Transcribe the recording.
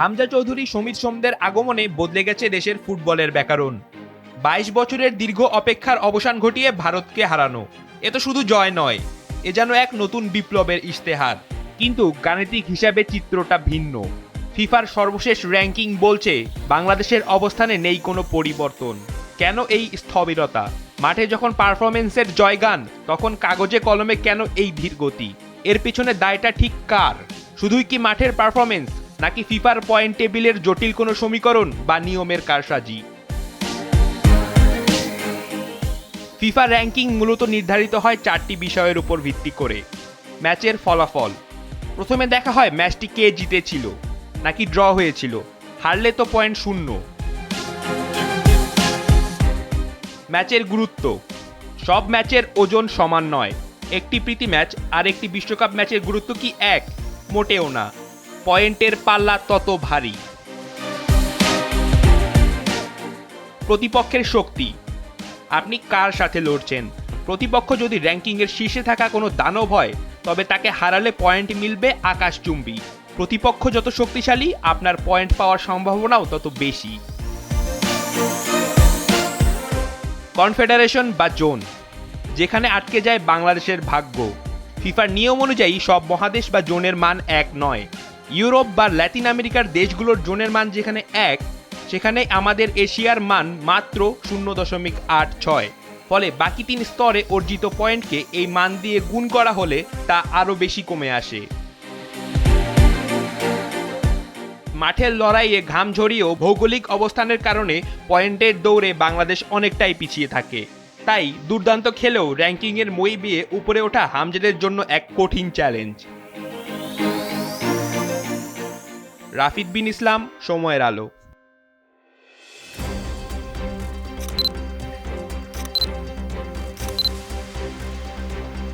হামজা চৌধুরী, সমিত সোমদের আগমনে বদলে গেছে দেশের ফুটবলের ব্যাকরণ। ২২ বছরের দীর্ঘ অপেক্ষার অবসান ঘটিয়ে ভারতকে হারানো এ তো শুধু জয় নয়, এ যেন এক নতুন বিপ্লবের ইশতেহার। কিন্তু গাণিতিক হিসাবে চিত্রটা ভিন্ন। ফিফার সর্বশেষ র্যাঙ্কিং বলছে বাংলাদেশের অবস্থানে নেই কোনো পরিবর্তন। কেন এই স্থবিরতা? মাঠে যখন পারফরমেন্সের জয়গান, তখন কাগজে কলমে কেন এই ধীরগতি? এর পিছনে দায়টা ঠিক কার? শুধুই কি মাঠের পারফরমেন্স, নাকি ফিফার পয়েন্ট টেবিলের জটিল কোনো সমীকরণ বা নিয়মের কারসাজি? ফিফা র্যাঙ্কিং মূলত নির্ধারিত হয় 4টি বিষয়ের উপর ভিত্তি করে। ম্যাচের ফলাফল, প্রথমে দেখা হয় ম্যাচটি কে জিতেছিল, নাকি ড্র হয়েছিল, হারলে তো পয়েন্ট শূন্য। ম্যাচের গুরুত্ব, সব ম্যাচের ওজন সমান নয়। একটি প্রীতি ম্যাচ আর একটি বিশ্বকাপ ম্যাচের গুরুত্ব কি এক? মোটেও না। পয়েন্টের পাল্লা তত ভারী। প্রতিপক্ষের শক্তি, আপনি কার সাথে লড়ছেন? প্রতিপক্ষ যদি র্যাঙ্কিংয়ের শীর্ষে থাকা কোনো দানব হয়, তবে তাকে হারালে পয়েন্ট মিলবে আকাশচুম্বী। প্রতিপক্ষ যত শক্তিশালী, আপনার পয়েন্ট পাওয়ার সম্ভাবনাও তত বেশি। কনফেডারেশন বা জোন, যেখানে আটকে যায় বাংলাদেশের ভাগ্য। ফিফার নিয়ম অনুযায়ী সব মহাদেশ বা জোনের মান এক নয়। ইউরোপ বা ল্যাটিন আমেরিকার দেশগুলোর জোনের মান যেখানে এক, সেখানে আমাদের এশিয়ার মান মাত্র 0.86। ফলে বাকি 3 স্তরে অর্জিত পয়েন্টকে এই মান দিয়ে গুণ করা হলে তা আরও বেশি কমে আসে। মাঠের লড়াইয়ে ঘাম ঝরিয়েও ভৌগোলিক অবস্থানের কারণে পয়েন্টের দৌড়ে বাংলাদেশ অনেকটাই পিছিয়ে থাকে। তাই দুর্দান্ত খেলেও র্যাঙ্কিংয়ের মই বেয়ে উপরে ওঠা হামজাদের জন্য এক কঠিন চ্যালেঞ্জ। রাফিদ বিন ইসলাম, সময়ের আলো।